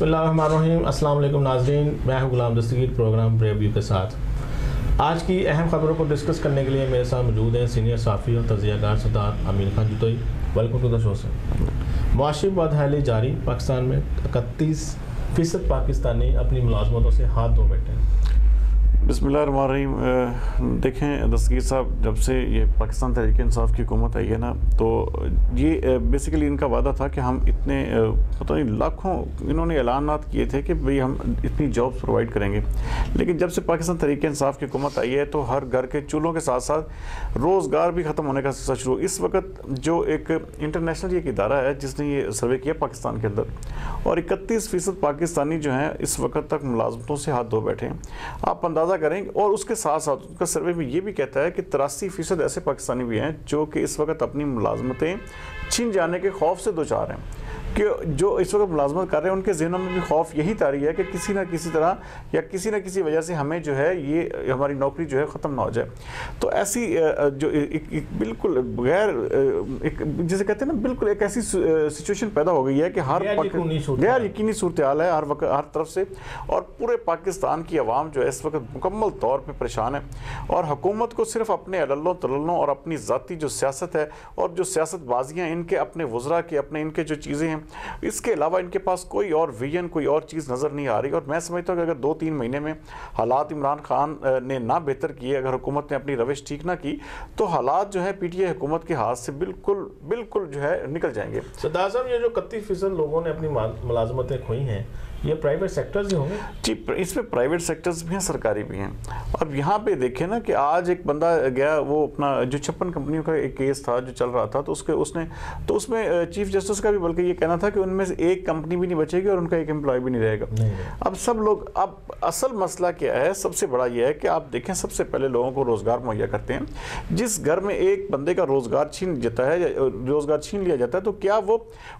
बिस्मिल्लाहिर्रहमानिर्रहीम। अस्सलाम वालेकुम नाज़रीन, मैं हूं गुलाम दस्तगीर प्रोग्राम ब्रेव व्यू के साथ। आज की अहम खबरों को डिस्कस करने के लिए मेरे साथ मौजूद हैं सीनियर साफ़ी और तज़कियाकार Sardar Amin Khan Jatoi. Welcome to the show sir. मुआशी बदहाली जारी, पाकिस्तान में 31% पाकिस्तानी अपनी मुलाजमतों से हाथ धो बैठे हैं। बिस्मिल्लाहिर्रहमानिर्रहीम। देखें दस्तगीर साहब, जब से ये पाकिस्तान तहरीक इंसाफ की हुकूमत आई है ना, तो ये बेसिकली इनका वादा था कि हम इतने पता नहीं लाखों इन्होंने ऐलानात किए थे कि भाई हम इतनी जॉब्स प्रोवाइड करेंगे। लेकिन जब से पाकिस्तान तहरीक इंसाफ की हुकूमत आई है तो हर घर के चूल्हों के साथ साथ रोज़गार भी ख़त्म होने का सिलसिला शुरू। इस वक्त जो एक इंटरनेशनल एक इदारा है जिसने ये सर्वे किया पाकिस्तान के अंदर, और 31% पाकिस्तानी जो हैं इस वक्त तक मुलाजमतों से हाथ धो बैठे हैं। आप अंदाज़ा करेंगे। और उसके साथ साथ उनका सर्वे में ये भी कहता है कि 83% ऐसे पाकिस्तानी भी हैं जो कि इस वक्त अपनी मुलाजमतें छीन जाने के खौफ से दो चार हैं, कि जो इस वक्त मुलाजमत कर रहे हैं उनके जहनों में भी खौफ यही तारी है कि किसी ना किसी तरह या किसी न किसी वजह से हमें जो है ये हमारी नौकरी जो है ख़त्म ना हो जाए। तो ऐसी जो एक बिल्कुल गैर जिसे कहते हैं ना, बिल्कुल एक ऐसी सिचुएशन पैदा हो गई है कि हर गैर यकीनी सूरत हाल है हर तरफ से, और पूरे पाकिस्तान की आवाम जो है इस वक्त मुकम्मल तौर पर परेशान है। और हुकूमत को सिर्फ अपने अल्लों तल्लों और अपनी ज़ाती जो सियासत है और जो सियासतबाजियाँ इनके अपने वज़रा के अपने इनके जो चीज़ें हैं, इसके अलावा इनके पास कोई और विजन कोई और चीज़ नज़र नहीं आ रही। और मैं समझता हूँ कि अगर 2-3 महीने में हालात इमरान खान ने ना बेहतर किए, अगर हुकूमत ने अपनी रविश ठीक ना की, तो हालात जो है पीटीआई हुकूमत के हाथ से बिल्कुल जो है निकल जाएंगे। सरदार साहब, ये जो 31% लोगों ने अपनी मुलाजमतें खोई हैं, ये प्राइवेट सेक्टर्स ही होंगे? जी, इसमें प्राइवेट सेक्टर्स भी हैं, सरकारी भी हैं। और यहाँ पे देखें ना कि आज एक बंदा गया, वो अपना जो 56 कंपनियों का एक केस था जो चल रहा था, तो उसमें चीफ जस्टिस का भी बल्कि ये कहना था कि उनमें से एक कंपनी भी नहीं बचेगी और उनका एक एम्प्लॉय भी नहीं रहेगा। अब सब लोग, अब असल मसला क्या है, सबसे बड़ा यह है कि आप देखें सबसे पहले लोगों को रोज़गार मुहैया करते हैं। जिस घर में एक बंदे का रोज़गार छीन लिया जाता है तो क्या वो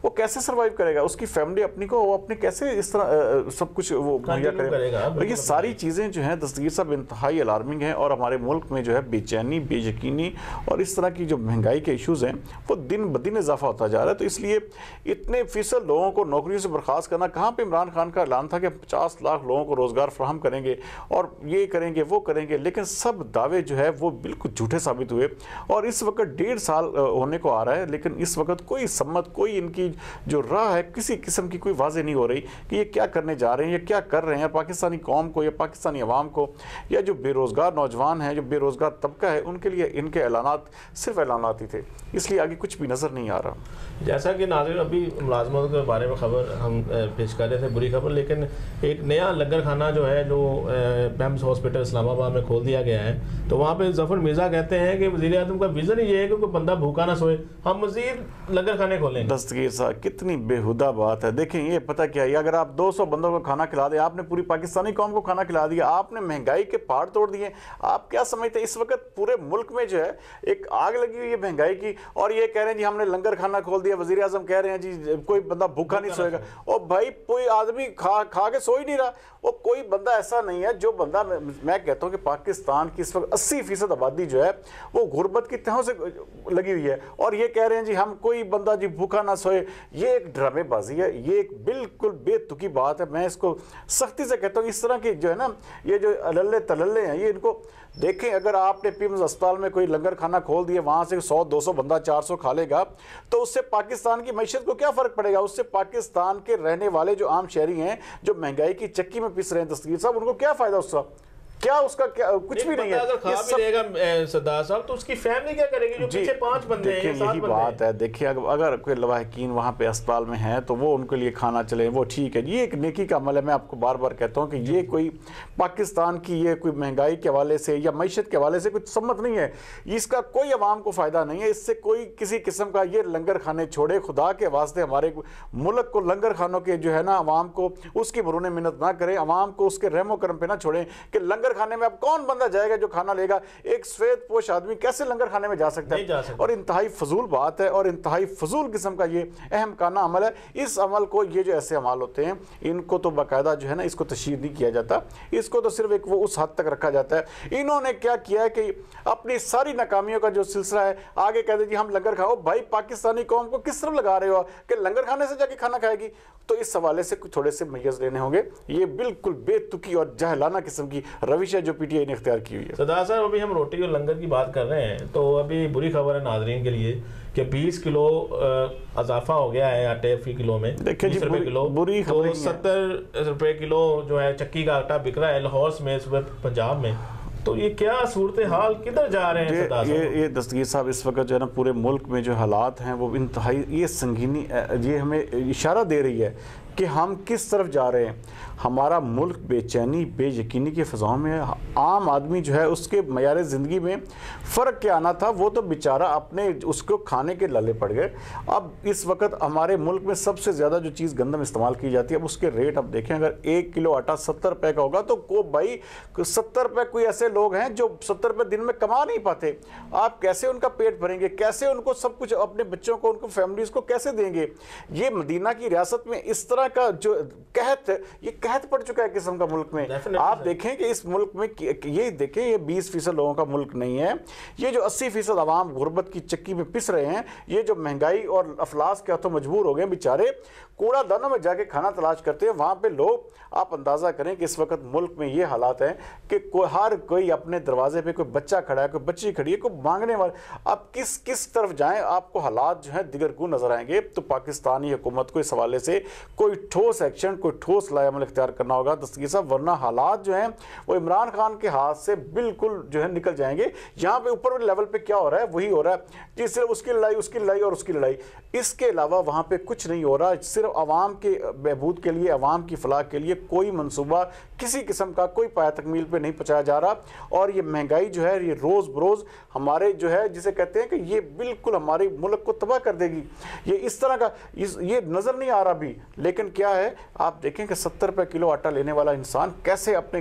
कैसे सर्वाइव करेगा? उसकी फैमिली अपनी को वो अपने कैसे इस तरह सब कुछ वो मुहैया करेगा? और ये सारी चीज़ें जो हैं दस्तगीर साहब इंतहाई अलार्मिंग हैं, और हमारे मुल्क में जो है बेचैनी, बेयकीनी और इस तरह की जो महंगाई के इश्यूज़ हैं वो दिन ब दिन इजाफा होता जा रहा है। तो इसलिए इतने फीसद लोगों को नौकरियों से बर्खास्त करना, कहाँ पे इमरान खान का ऐलान था कि 50 लाख लोगों को रोज़गार फराहम करेंगे और ये करेंगे वो करेंगे, लेकिन सब दावे जो है वो बिल्कुल झूठे साबित हुए। और इस वक्त 1.5 साल होने को आ रहा है, लेकिन इस वक्त कोई सम्मत, कोई इनकी जो राह है किसी किस्म की कोई वाज़ेह नहीं हो रही कि ये क्या करने जा रहे हैं, ये क्या कर रहे हैं पाकिस्तानी कौम को या पाकिस्तानी अवाम को, या जो बेरोज़गार नौजवान हैं, जो बेरोज़गार तबका है, उनके लिए इनके ऐलानात सिर्फ ऐलानात ही थे। इसलिए आगे कुछ भी नज़र नहीं आ रहा। जैसा कि नाज़रीन अभी मुलाजमत के बारे में खबर हम पेश कर रहे थे, बुरी खबर, लेकिन एक नया लंगर खाना जो है जो बेम्स हॉस्पिटल इस्लामाबाद में खोल दिया गया है, तो वहाँ पे ज़फ़र मिर्ज़ा कहते हैं कि वज़ीर आज़म का विज़न ही ये है कि कोई बंदा भूखा ना सोए, हम मज़ीद लंगर खाने खोलें। दस्तगीर साहब, कितनी बेहुदा बात है। देखें, ये पता क्या है, अगर आप 200 बंदों को खाना खिला दे, आपने पूरी पाकिस्तानी कौम को खाना खिला दिया, आपने महंगाई के पहाड़ तोड़ दिए। आप क्या समझते हैं इस वक्त पूरे मुल्क में जो है एक आग लगी हुई है महंगाई की, और ये कह रहे हैं जी हमने लंगर खाना खोल दिया, वज़ीर आज़म कह रहे हैं जी कोई बंदा भूखा नहीं सोएगा। और भाई कोई आदमी खा के सो ही नहीं रहा। वो कोई बंदा ऐसा नहीं है जो बंदा, मैं कहता हूँ कि पाकिस्तान की इस वक्त 80% आबादी जो है वो गुर्बत की तहों से लगी हुई है, और ये कह रहे हैं जी हम कोई बंदा जी भूखा ना सोए। ये एक ड्रामेबाजी है, ये एक बिल्कुल बेतुकी बात है। मैं इसको सख्ती से कहता हूँ, इस तरह की जो है ना, ये जो अल्ले तल्ले हैं, ये इनको देखें। अगर आपने पिम्स अस्पताल में कोई लंगर खाना खोल दिया, वहाँ से 100-200 बंदा 400 खा लेगा, तो उससे पाकिस्तान की मईशत को क्या फ़र्क पड़ेगा? उससे पाकिस्तान के रहने वाले जो आम शहरी हैं, जो महंगाई की चक्की में पिस रहे हैं दस्तगीर साहब, उनको क्या फ़ायदा उसका? क्या उसका क्या कुछ भी नहीं है। अगर खा भी लेगा सरदार साहब, तो उसकी फैमिली क्या करेगी जो पीछे 5 बंदे हैं, 7 यही बात है। देखिए, अगर कोई लवाहिकीन वहाँ पे अस्पताल में है तो वो उनके लिए खाना चले, वो ठीक है। ये एक नेकी का अमल है। मैं आपको बार बार कहता हूँ कि ये कोई पाकिस्तान की ये कोई महंगाई के हवाले से या मईशत के हवाले से कुछ सम्मत नहीं है। इसका कोई अवाम को फ़ायदा नहीं है। इससे कोई किसी किस्म का ये लंगर खाने छोड़े, खुदा के वास्ते हमारे मुल्क को लंगर खानों के जो है ना, अवाम को उसकी मरून मिन्नत ना करें, अवाम को उसके रहमो करम पे ना छोड़ें कि लंगर लंगर खाने में अब कौन बंदा जाएगा जो खाना लेगा? एक सफेद पोश आदमी कैसे लंगर खाने में जा सकता है? और इंतहाई फजूल बात है और इंतहाई फजूल किस्म का ये अहम काना अमल है। इस अमल को, ये जो ऐसे अमल होते हैं, इनको तो बाकायदा जो है ना, इसको तशहीर नहीं किया जाता, इसको तो सिर्फ एक वो उस हद तक रखा जाता है। इन्होंने क्या किया है कि अपनी सारी नाकामियों का जो सिलसिला है आगे कहते जी हम लंगर खाओ। भाई पाकिस्तानी कौम को किस तरफ लगा रहे हो कि लंगर खाने से जाके खाना खाएगी? तो इस हवाले से थोड़े से मैयज लेने होंगे। ये बिल्कुल बेतुकी और जहलाना किस्म की रविश है जो पीटीआई ने इख्तियार की हुई है। सरदार साहब, अभी हम रोटी और लंगर की बात कर रहे हैं तो अभी बुरी खबर है नाजरीन के लिए कि 20 किलो इजाफा हो गया है आटे फी किलो में। देखिए जी, बुरी तो 70 रुपए किलो जो है चक्की का आटा बिक रहा है लाहौर में, पंजाब में। तो ये क्या सूरत हाल, किधर जा रहे हैं? ये दस्तगीर साहब, इस वक्त जो है ना पूरे मुल्क में जो हालात हैं वो इंतहाई ये संगीनी, ये हमें इशारा दे रही है कि हम किस तरफ जा रहे हैं। हमारा मुल्क बेचैनी बेयकीनी की फ़ज़ाओं में, आम आदमी जो है उसके मयार ज़िंदगी में फ़र्क क्या आना था, वो तो बेचारा अपने उसको खाने के लाले पड़ गए। अब इस वक्त हमारे मुल्क में सबसे ज़्यादा जो चीज़ गंदम इस्तेमाल की जाती है, अब उसके रेट अब देखें, अगर 1 किलो आटा 70 रुपये का होगा तो को भाई 70 रुपये, कोई ऐसे लोग हैं जो 70 रुपये दिन में कमा नहीं पाते। आप कैसे उनका पेट भरेंगे? कैसे उनको सब कुछ, अपने बच्चों को, उनको फैमिलीज़ को कैसे देंगे? ये मदीना की रियासत में इस तरह का जो कहत, ये कहत पड़ चुका है किस्म का मुल्क में। आप देखें कि इस मुल्क में, ये देखें, ये 20% लोगों का मुल्क नहीं है। ये जो 80% आवाम गुर्बत की चक्की में पिस रहे हैं, ये जो महंगाई और अफलास के हाथों मजबूर हो गए बेचारे, कूड़ा दानों में जाके खाना तलाश करते हैं, वहाँ पे लोग, आप अंदाज़ा करें कि इस वक्त मुल्क में ये हालात हैं कि हर कोई अपने दरवाजे पे कोई बच्चा खड़ा है, कोई बच्ची खड़ी है, कोई मांगने वाला। अब किस तरफ जाएं, आपको हालात जो है दिगरगुन नजर आएंगे। तो पाकिस्तानी हुकूमत को इस हवाले से कोई ठोस एक्शन, कोई ठोस लाएअमल इख्तियार करना होगा दस्तगीर साहब, वरना हालात जो हैं वो इमरान खान के हाथ से बिल्कुल जो है निकल जाएंगे। यहाँ पे ऊपर लेवल पे क्या हो रहा है वही हो रहा है कि सिर्फ उसकी लड़ाई, उसकी लड़ाई और उसकी लड़ाई, इसके अलावा वहाँ पे कुछ नहीं हो रहा। सिर्फ आवाम के बहबूद के लिए, आवाम की फलाह के लिए कोई मनसूबा किसी किस्म का कोई पाया तकमील पे नहीं पहुँचाया जा रहा। और ये महंगाई जो है ये रोज़ बरोज़ हमारे जो है, जिसे कहते हैं कि ये बिल्कुल हमारे मुल्क को तबाह कर देगी। ये इस तरह का ये नज़र नहीं आ रहा भी, लेकिन क्या है, आप देखें कि 70 रुपये किलो आटा लेने वाला इंसान कैसे अपने,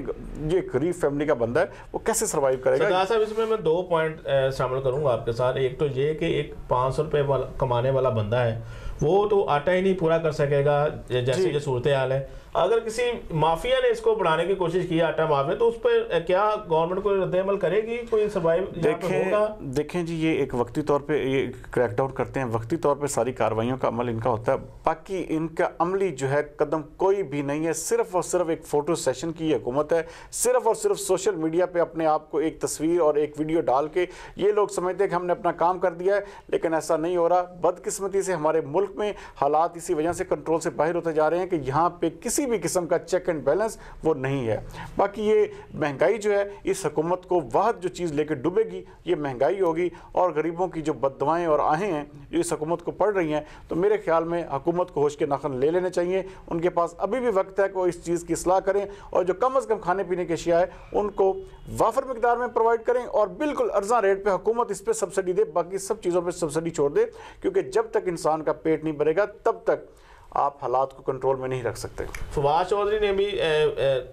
ये गरीब फैमिली का बंदा है, वो कैसे सर्वाइव करेगा? सरदार साहब, इसमें मैं 2 पॉइंट शामिल करूंगा आपके साथ। एक तो ये कि एक 500 रुपये कमाने वाला बंदा है, वो तो आटा ही नहीं पूरा कर सकेगा जैसे ये सूरत हाल है। अगर किसी माफिया ने इसको बढ़ाने की कोशिश की, आटा माफिया, तो उस पर क्या गवर्नमेंट कोई रद्द-ए-अमल करेगी? कोई सर्वाइव देखें जी, ये एक वक्ती तौर पे ये क्रैकडाउन करते हैं, वक्ती तौर पे सारी कार्रवाइयों का अमल इनका होता है, बाकी इनका अमली जो है कदम कोई भी नहीं है। सिर्फ और सिर्फ एक फ़ोटो सेशन की हुकूमत है, सिर्फ और सिर्फ सोशल मीडिया पे अपने आप को एक तस्वीर और एक वीडियो डाल के ये लोग समझते हैं कि हमने अपना काम कर दिया है, लेकिन ऐसा नहीं हो रहा। बदकिस्मती से हमारे मुल्क में हालात इसी वजह से कंट्रोल से बाहर होते जा रहे हैं कि यहाँ पे किसी भी किस्म का चेक एंड बैलेंस वो नहीं है। बाकी ये महंगाई जो है, इस हुकूमत को वाहद जो चीज़ लेकर डूबेगी ये महंगाई होगी, और गरीबों की जो बददुआएं और आहें हैं जो इस हुकूमत को पड़ रही हैं, तो मेरे ख्याल में हुकूमत को होश के नाखन ले लेने चाहिए। उनके पास अभी भी वक्त है कि वो इस चीज़ की इस्लाह करें, और जो कम अज़ कम खाने पीने की अशिया है उनको वाफर मिकदार में प्रोवाइड करें, और बिल्कुल अर्जा रेट पर हुकूमत इस पर सब्सिडी दे, बाकी सब चीज़ों पर सब्सिडी छोड़ दे, क्योंकि जब तक इंसान का पेट नहीं भरेगा तब तक आप हालात को कंट्रोल में नहीं रख सकते। फवाद चौधरी ने भी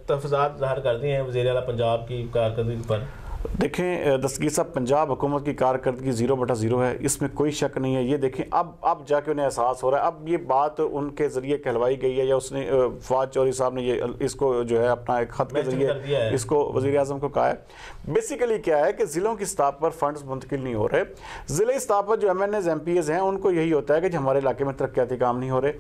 तफज़ात ज़ाहिर कर दिए हैं वज़ीर आला पंजाब की कारकर्दगी पर। देखें दस्तगीर साहब, पंजाब हुकूमत की कारकर्दगी 0/0 है, इसमें कोई शक नहीं है। ये देखें अब जाके उन्हें एहसास हो रहा है। अब ये बात उनके ज़रिए कहलवाई गई है, या उसने फवाद चौधरी साहब ने ये इसको जो है अपना एक ख़त के ज़रिए इसको वज़ीर आज़म को कहा है। बेसिकली क्या है कि ज़िलों की सतह पर फंड्स मुंतकिल नहीं हो रहे। ज़िले सतह पर जो MNAs MPAs हैं उनको यही होता है कि हमारे इलाके में तरक्याती काम नहीं हो रहे,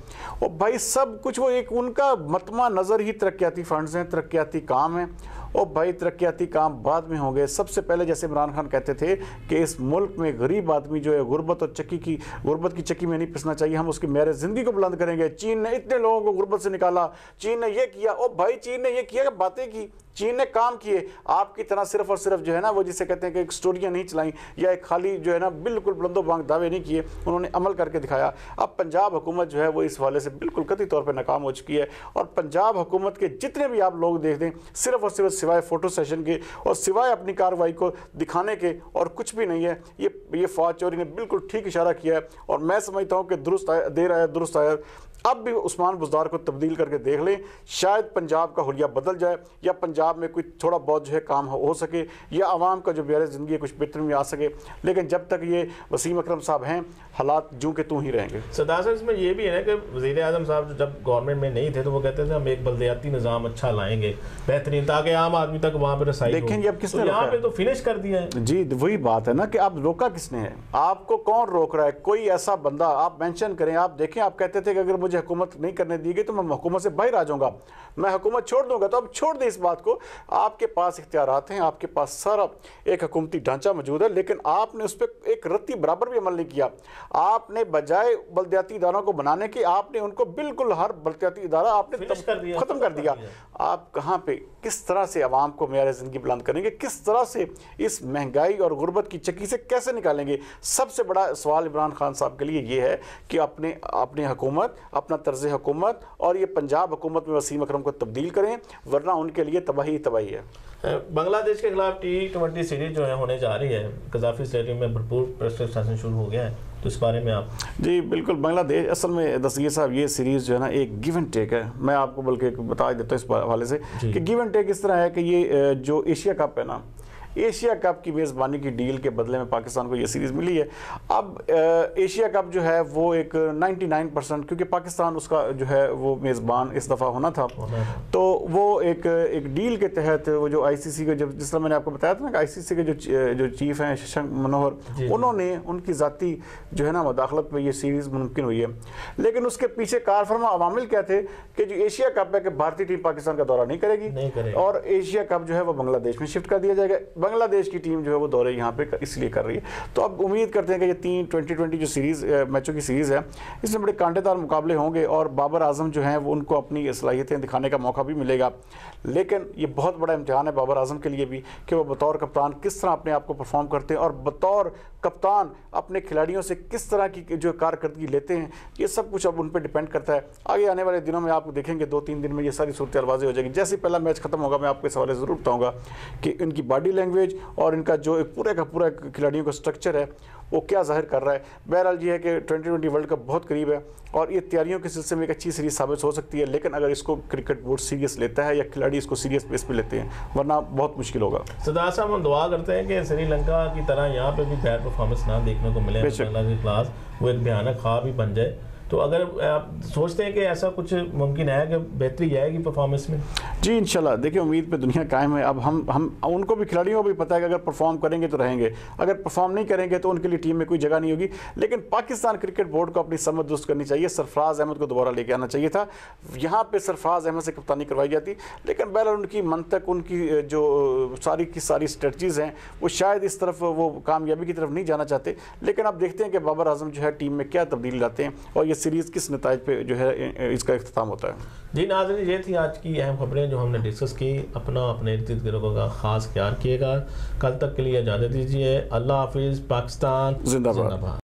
और भाई सब कुछ वो एक उनका मतमा नज़र ही तरक्याती फंड्स हैं, तरक्याती काम हैं। और भाई तरक्याती काम बाद में होंगे। सबसे पहले जैसे इमरान खान कहते थे कि इस मुल्क में गरीब आदमी जो है गुर्बत की चक्की में नहीं पिसना चाहिए, हम उसकी मेरे ज़िंदगी को बुलंद करेंगे। चीन ने इतने लोगों को गुर्बत से निकाला, चीन ने ये किया, और भाई चीन ने ये किया कि बातें की, चीन ने काम किए। आपकी तरह सिर्फ और सिर्फ जो है ना वो जिसे कहते हैं कि एक स्टोरियाँ नहीं चलाई, या एक खाली जो है ना बिल्कुल बुलंदो बांग दावे नहीं किए, उन्होंने अमल करके दिखाया। अब पंजाब हुकूमत जो है वो इस हवाले से बिल्कुल कतई तौर पर नाकाम हो चुकी है। और पंजाब हुकूमत के जितने भी आप लोग देख दें, सिर्फ और सिर्फ सिवाय फ़ोटो सेशन के और सिवाय अपनी कार्रवाई को दिखाने के और कुछ भी नहीं है। ये फवाद चौधरी ने बिल्कुल ठीक इशारा किया है, और मैं समझता हूँ कि दुरुस्त देर आया दुरुस्त आया। अब भी उस्मान बुज़दार को तब्दील करके देख लें, शायद पंजाब का हुलिया बदल जाए या पंजाब में कोई थोड़ा बहुत जो है काम हो सके या आवाम का जो बेहतर ज़िंदगी कुछ बेहतरी में आ सके। लेकिन जब तक ये वसीम अकरम साहब हैं, हालात जूं के तूं ही रहेंगे। सरदार साहब, इसमें ये भी है ना कि वज़ीर आज़म साहब जब गवर्नमेंट में नहीं थे तो वो कहते थे हम एक बल्दियाती निज़ाम अच्छा लाएंगे बेहतरीन, ताकि आम आदमी तक वहाँ पर रसाई। देखेंगे अब किसने यहाँ पे तो फिनिश कर दिया है। जी वही बात है ना कि अब रोका किसने है, आपको कौन रोक रहा है? कोई ऐसा बंदा आप मेंशन करें। आप देखें, आप कहते थे कि अगर मुझे हुकूमत नहीं करने दी गई तो मैं हुकूमत से बाहर आ जाऊंगा, मैं हुकूमत छोड़ दूंगा। तो अब छोड़ दें इस बात को। आपके पास इख्तियारात हैं, आपके पास सारा एक हुकूमती ढांचा मौजूद है, लेकिन आपने उस पर एक रत्ती बराबर भी अमल नहीं किया। आपने बजाय बल्दियाती इदारों को बनाने की, आपने उनको बिल्कुल हर बल्दियाती इदारा आपने ख़त्म कर दिया। आप कहाँ पे किस तरह से आवाम को मेयार ज़िंदगी बुलंद करेंगे, किस तरह से इस महंगाई और गुर्बत की चक्की से कैसे निकालेंगे? सबसे बड़ा सवाल इमरान खान साहब के लिए ये है कि अपनी हुकूमत, अपना तर्ज हुकूमत और ये पंजाब हुकूमत में वसीम अकरम को तब्दील करें, वरना उनके लिए तबाही तबाही है। बांग्लादेश के खिलाफ T20 सीरीज जो है होने जा रही है, कज़ाफ़ी स्टेडियम में भरपूर प्रेस शासन शुरू हो गया है, तो इस बारे में आप? जी बिल्कुल, बांग्लादेश असल में दस्तगीर साहब ये सीरीज़ जो है ना एक गिव एंड टेक है। मैं आपको बल्कि बता देता हूँ इस हवाले से कि गिव एंड टेक इस तरह है कि ये जो एशिया कप है ना, एशिया कप की मेज़बानी की डील के बदले में पाकिस्तान को ये सीरीज़ मिली है। अब एशिया कप जो है वो एक 99%, क्योंकि पाकिस्तान उसका जो है वो मेज़बान इस दफ़ा होना था, तो वो एक डील के तहत वो जो ICC के, जब जिस तरह मैंने आपको बताया था ना कि ICC के जो चीफ हैं शशांक मनोहर, उन्होंने उनकी ज़ाती जो है ना मदाखलत पर यह सीरीज़ मुमकिन हुई है। लेकिन उसके पीछे कारफरमा अवामिल क्या थे कि जो एशिया कप है कि भारतीय टीम पाकिस्तान का दौरा नहीं करेगी और एशिया कप जो है वो बांग्लादेश में शिफ्ट कर दिया जाएगा। बांग्लादेश की टीम जो है वो दौरे यहाँ पे इसलिए कर रही है। तो अब उम्मीद करते हैं कि ये 2020 जो सीरीज़ मैचों की सीरीज़ है, इसमें बड़े कांटेदार मुकाबले होंगे और बाबर आजम जो हैं वो उनको अपनी सलाहियतें दिखाने का मौका भी मिलेगा। लेकिन ये बहुत बड़ा इम्तिहान है बाबर आजम के लिए भी कि वो बतौर कप्तान किस तरह अपने आप को परफॉर्म करते हैं और बतौर कप्तान अपने खिलाड़ियों से किस तरह की जो कारकर्दगी लेते हैं। ये सब कुछ अब उन पर डिपेंड करता है। आगे आने वाले दिनों में आप देखेंगे 2-3 दिन में ये सारी सूरत वाज़ेह हो जाएगी। जैसे पहला मैच खत्म होगा मैं आपको इस हवाले ज़रूर बताऊँगा कि इनकी बॉडी लैंग्वेज और इनका जो एक पूरे का पूरा खिलाड़ियों का स्ट्रक्चर है वो क्या जाहिर कर रहा है। बहरहाल ये है कि 2020 वर्ल्ड कप बहुत करीब है और ये तैयारियों के सिलसिले में एक अच्छी सीरीज़ साबित हो सकती है, लेकिन अगर इसको क्रिकेट बोर्ड सीरियस लेता है या खिलाड़ी इसको सीरियस बेस पे लेते हैं, वरना बहुत मुश्किल होगा। सरदार साहब, हम दुआ करते हैं कि श्रीलंका की तरह यहाँ पे भी बैड परफॉर्मेंस ना देखने को मिले, बांग्लादेश के खिलाफ वो एक भयानक ख्वाब ही बन जाए। तो अगर आप सोचते हैं कि ऐसा कुछ मुमकिन है कि बेहतरी आएगी परफॉर्मेंस में? जी इंशाल्लाह, देखिए उम्मीद पे दुनिया कायम है। अब हम उनको भी, खिलाड़ियों को भी पता है कि अगर परफॉर्म करेंगे तो रहेंगे, अगर परफॉर्म नहीं करेंगे तो उनके लिए टीम में कोई जगह नहीं होगी। लेकिन पाकिस्तान क्रिकेट बोर्ड को अपनी समझ दुरुस्त करनी चाहिए। सरफराज अहमद को दोबारा लेके आना चाहिए था। यहाँ पे सरफराज अहमद से कप्तानी करवाई जाती, लेकिन बहरहाल उनकी मंतक, उनकी जो सारी की सारी स्ट्रेटजीज़ हैं वो शायद इस तरफ वो कामयाबी की तरफ नहीं जाना चाहते। लेकिन अब देखते हैं कि बाबर आजम जो है टीम में क्या तब्दीली लाते हैं और ये सीरीज़ किस नताइज पे जो है इसका इख्तिताम होता है। जी नाज़रीन, ये थी आज की अहम खबरें जो हमने डिस्कस की। अपने इर्द गिर्द का ख़ास ख्याल किएगा। कल तक के लिए इजाज़त दीजिए। अल्लाह हाफिज़। पाकिस्तान जिंदाबाद।